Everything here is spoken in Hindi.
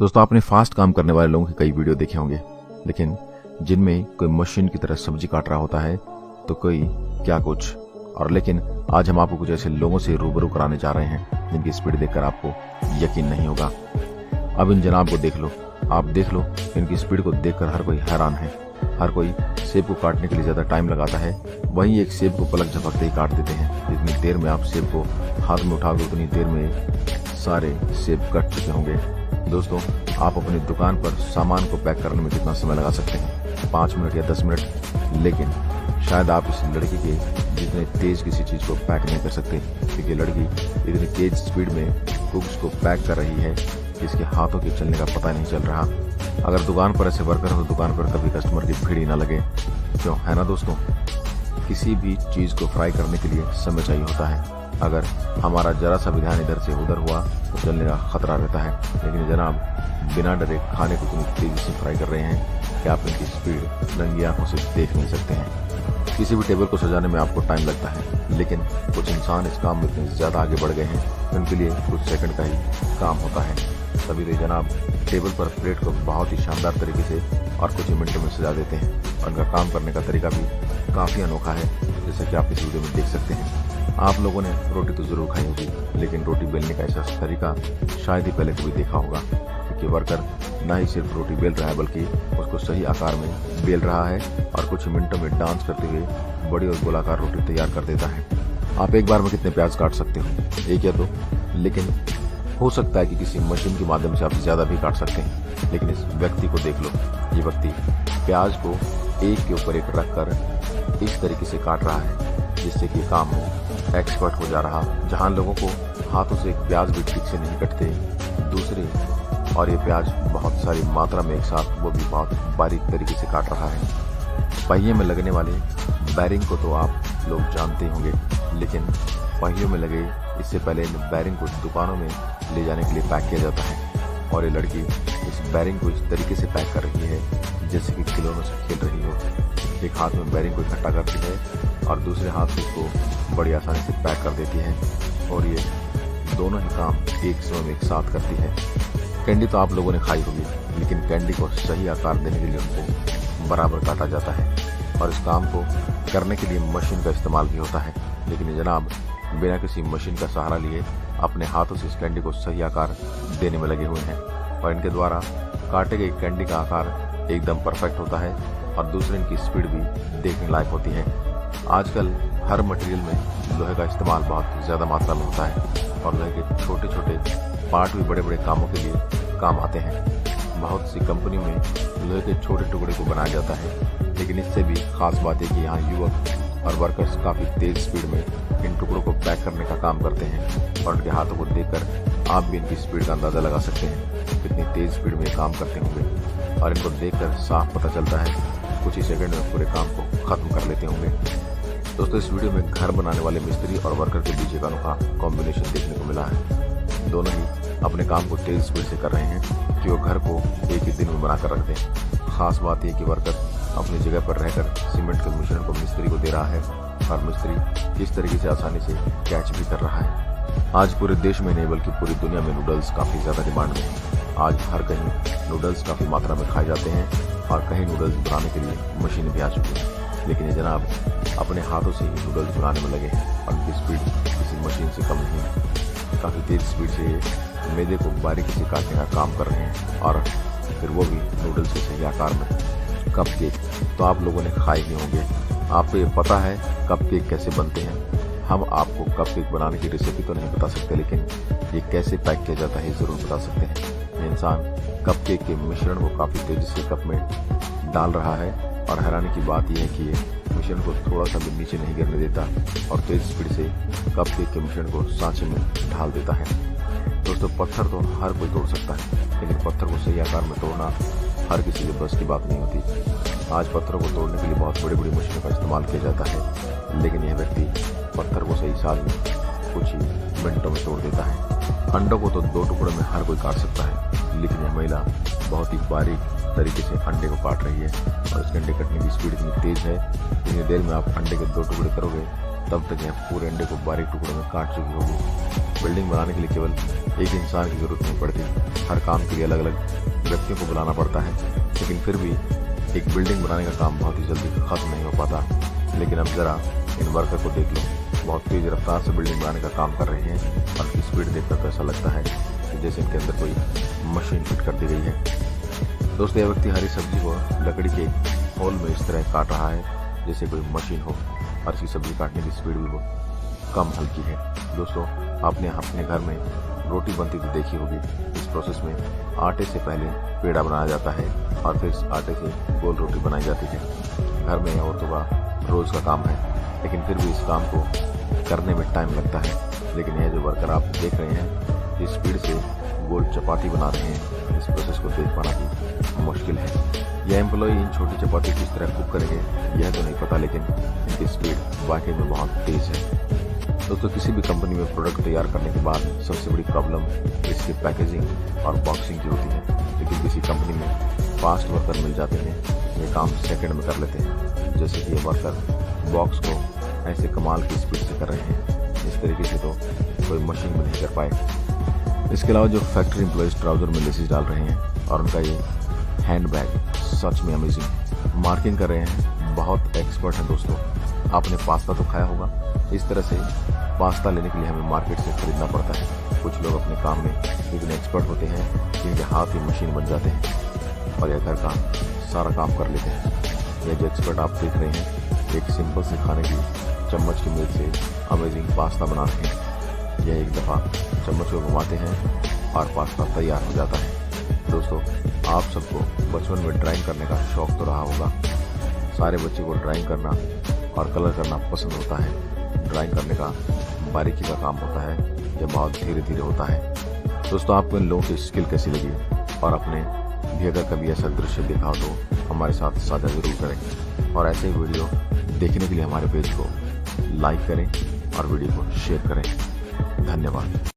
दोस्तों, आपने फास्ट काम करने वाले लोगों के कई वीडियो देखे होंगे, लेकिन जिनमें कोई मशीन की तरह सब्जी काट रहा होता है तो कोई क्या कुछ। और लेकिन आज हम आपको कुछ ऐसे लोगों से रूबरू कराने जा रहे हैं जिनकी स्पीड देखकर आपको यकीन नहीं होगा। अब इन जनाब को देख लो, आप देख लो, इनकी स्पीड को देखकर हर कोई हैरान है। हर कोई सेब को काटने के लिए ज़्यादा टाइम लगाता है, वहीं एक सेब को पलक झपकते ही काट देते हैं। जितनी देर में आप सेब को हाथ में उठाओगे उतनी देर में सारे सेब कट चुके होंगे। दोस्तों, आप अपनी दुकान पर सामान को पैक करने में कितना समय लगा सकते हैं? 5 मिनट या 10 मिनट। लेकिन शायद आप इस लड़की के जितने तेज किसी चीज़ को पैक नहीं कर सकते, क्योंकि लड़की इतनी तेज स्पीड में कुक्स को पैक कर रही है कि इसके हाथों के चलने का पता नहीं चल रहा। अगर दुकान पर ऐसे वर्कर हो तो दुकान पर कभी कस्टमर की भीड़ ही ना लगे, क्यों, है ना दोस्तों? किसी भी चीज़ को फ्राई करने के लिए समय चाहिए होता है। अगर हमारा जरा सा भी ध्यान इधर से उधर हुआ तो जलने का खतरा रहता है। लेकिन जनाब बिना डरे खाने को इतनी तेजी से फ्राई कर रहे हैं कि आप इनकी स्पीड नंगी आंखों से देख नहीं सकते हैं। किसी भी टेबल को सजाने में आपको टाइम लगता है, लेकिन कुछ इंसान इस काम में इतने ज़्यादा आगे बढ़ गए हैं कि उनके लिए कुछ सेकंड का ही काम होता है। तभी तो जनाब टेबल पर प्लेट को बहुत ही शानदार तरीके से और कुछ ही मिनटों में सजा देते हैं। और उनका काम करने का तरीका भी काफ़ी अनोखा है, जैसे कि आप इस वीडियो में देख सकते हैं। आप लोगों ने रोटी तो ज़रूर खाई होगी, लेकिन रोटी बेलने का ऐसा तरीका शायद ही पहले कभी देखा होगा, क्योंकि वर्कर ना ही सिर्फ रोटी बेल रहा है बल्कि उसको सही आकार में बेल रहा है और कुछ मिनटों में डांस करते हुए बड़ी और गोलाकार रोटी तैयार कर देता है। आप एक बार में कितने प्याज काट सकते हो? एक या दो? लेकिन हो सकता है कि किसी मशीन के माध्यम से आप ज़्यादा भी काट सकते हैं। लेकिन इस व्यक्ति को देख लो, ये व्यक्ति प्याज को एक के ऊपर एक रखकर इस तरीके से काट रहा है जिससे कि काम में एक्सपर्ट हो जा रहा। जहां लोगों को हाथों से प्याज भी ठीक से नहीं कटते, दूसरे और ये प्याज बहुत सारी मात्रा में एक साथ, वो भी बहुत बारीक तरीके से काट रहा है। पहिए में लगने वाले बैरिंग को तो आप लोग जानते होंगे, लेकिन पहियों में लगे इससे पहले इन बैरिंग को दुकानों में ले जाने के लिए पैक किया जाता है। और ये लड़की इस बैरिंग को इस तरीके से पैक कर रही है जैसे कि खिलौनों से खेल रही हो। एक हाथ में बैरिंग को इकट्ठा करती है और दूसरे हाथ से इसको बड़ी आसानी से पैक कर देती है। और ये दोनों ही काम एक समय में एक साथ करती है। कैंडी तो आप लोगों ने खाई होगी, लेकिन कैंडी को सही आकार देने के लिए उनको बराबर काटा जाता है। और इस काम को करने के लिए मशीन का इस्तेमाल भी होता है। लेकिन जनाब बिना किसी मशीन का सहारा लिए अपने हाथों से इस कैंडी को सही आकार देने में लगे हुए हैं। और इनके द्वारा काटे गए कैंडी का आकार एकदम परफेक्ट होता है और दूसरे इनकी स्पीड भी देखने लायक होती है। आजकल हर मटेरियल में लोहे का इस्तेमाल बहुत ज़्यादा मात्रा में होता है और लोहे के छोटे छोटे पार्ट भी बड़े बड़े कामों के लिए काम आते हैं। बहुत सी कंपनियों में लोहे के छोटे टुकड़े को बनाया जाता है, लेकिन इससे भी खास बात है कि यहाँ युवक और वर्कर्स काफ़ी तेज स्पीड में इन टुकड़ों को पैक करने का काम करते हैं। और उनके हाथों को देखकर आप भी इनकी स्पीड का अंदाज़ा लगा सकते हैं, कितनी तेज स्पीड में काम करते होंगे। और इनको देखकर साफ पता चलता है कुछ ही सेकंड में पूरे काम को ख़त्म कर लेते होंगे। दोस्तों, इस वीडियो में घर बनाने वाले मिस्त्री और वर्कर के बीच एक अनोखा कॉम्बिनेशन देखने को मिला है। दोनों ही अपने काम को तेज स्पीड से कर रहे हैं कि वो घर को एक ही दिन में बनाकर रख दें। खास बात यह कि वर्कर अपनी जगह पर रहकर सीमेंट के मिश्रण को मिस्त्री को दे रहा है और मिस्त्री किस तरीके से आसानी से कैच भी कर रहा है। आज पूरे देश में नहीं बल्कि पूरी दुनिया में नूडल्स काफ़ी ज़्यादा डिमांड में है। आज हर कहीं नूडल्स काफ़ी मात्रा में खाए जाते हैं और कहीं नूडल्स बनाने के लिए मशीन भी आ चुकी है। लेकिन ये जनाब अपने हाथों से ही नूडल्स बनाने में लगे हैं और उनकी स्पीड किसी मशीन से कम नहीं है। काफ़ी तेज स्पीड से मैदे को बारीकी से काटने का काम कर रहे हैं और फिर वो भी नूडल्स के सही आकार में। कपकेक तो आप लोगों ने खाए ही होंगे। आपको ये पता है कपकेक कैसे बनते हैं? हम आपको कपकेक बनाने की रेसिपी तो नहीं बता सकते, लेकिन ये कैसे पैक किया जाता है ज़रूर बता सकते हैं। ये इंसान कपकेक के मिश्रण को काफ़ी तेज़ी से कप में डाल रहा है और हैरानी की बात यह है कि ये मिश्रण को थोड़ा सा भी नीचे नहीं गिरने देता और तेज़ स्पीड से कपकेक के मिश्रण को सांचे में ढाल देता है। दोस्तों, पत्थर तो हर कोई तोड़ सकता है, लेकिन पत्थर को सही आकार में तोड़ना हर किसी के बस की बात नहीं होती। आज पत्थरों को तोड़ने के लिए बहुत बड़ी बड़ी मशीनों का इस्तेमाल किया जाता है, लेकिन यह व्यक्ति पत्थर को सही साल में कुछ ही मिनटों में तोड़ देता है। अंडों को तो 2 टुकड़ों में हर कोई काट सकता है, लेकिन यह महिला बहुत ही बारीक तरीके से अंडे को काट रही है और इसके अंडे कटने की स्पीड इतनी तेज़ है कि इतनी देर में आप अंडे के 2 टुकड़े करोगे तब तक यह पूरे अंडे को बारीक टुकड़ों में काट चुकी होगी। बिल्डिंग बनाने के लिए केवल एक इंसान की जरूरत नहीं पड़ती, हर काम के लिए अलग अलग व्यक्तियों को बुलाना पड़ता है। लेकिन फिर भी एक बिल्डिंग बनाने का काम बहुत ही जल्दी खत्म नहीं हो पाता। लेकिन अब जरा इन वर्कर को देख लो, बहुत तेज रफ्तार से बिल्डिंग बनाने का काम कर रहे हैं और इसकी स्पीड देखकर तो ऐसा लगता है कि जैसे इनके अंदर कोई मशीन फिट कर दी गई है। दोस्तों, यह व्यक्ति हरी सब्जी को लकड़ी के होल में इस तरह काट रहा है जैसे कोई मशीन हो, और इसकी सब्जी काटने की स्पीड भी वो कम हल्की है। दोस्तों, आपने अपने घर में रोटी बनती तो देखी होगी। इस प्रोसेस में आटे से पहले पेड़ा बनाया जाता है और फिर इस आटे से गोल रोटी बनाई जाती है। घर में औरतों का रोज का काम है, लेकिन फिर भी इस काम को करने में टाइम लगता है। लेकिन यह जो वर्कर आप देख रहे हैं, इस स्पीड से गोल चपाती बना रहे हैं। इस प्रोसेस को देख पाना भी मुश्किल है। यह एम्प्लॉय इन छोटी चपाती किस तरह कुक करेंगे यह तो नहीं पता, लेकिन इनकी स्पीड वाकई में बहुत तेज है। दोस्तों, किसी भी कंपनी में प्रोडक्ट तैयार करने के बाद सबसे बड़ी प्रॉब्लम इसकी पैकेजिंग और बॉक्सिंग की होती है। लेकिन किसी कंपनी में फास्ट वर्कर मिल जाते हैं, ये काम सेकंड में कर लेते हैं। जैसे कि ये वर्कर बॉक्स को ऐसे कमाल की स्पीड से कर रहे हैं, इस तरीके से तो कोई मशीन में नहीं कर पाए। इसके अलावा जो फैक्ट्री एम्प्लॉयज ट्राउजर में लेसिस डाल रहे हैं और उनका ये हैंडबैग सच में अमेजिंग मार्किंग कर रहे हैं, बहुत एक्सपर्ट हैं। दोस्तों, आपने पास्ता तो खाया होगा। इस तरह से पास्ता लेने के लिए हमें मार्केट से खरीदना पड़ता है। कुछ लोग अपने काम में इतने एक्सपर्ट होते हैं कि इनके हाथ ही मशीन बन जाते हैं और यह घर का सारा काम कर लेते हैं। यह जो एक्सपर्ट आप देख रहे हैं, एक सिंपल से खाने की चम्मच की मदद से अमेजिंग पास्ता बना रहे हैं। यह एक दफ़ा चम्मच को घुमाते हैं और पास्ता तैयार हो जाता है। दोस्तों, आप सबको बचपन में ड्राइंग करने का शौक तो रहा होगा। सारे बच्चे को ड्राइंग करना और कलर करना पसंद होता है। ड्राइंग करने का बारीकी का काम होता है, यह बहुत धीरे धीरे होता है। दोस्तों, आपको इन लोगों की स्किल कैसी लगी और आपने भी अगर कभी ऐसा दृश्य देखा हो तो हमारे साथ साझा जरूर करें। और ऐसे ही वीडियो देखने के लिए हमारे पेज को लाइक करें और वीडियो को शेयर करें। धन्यवाद।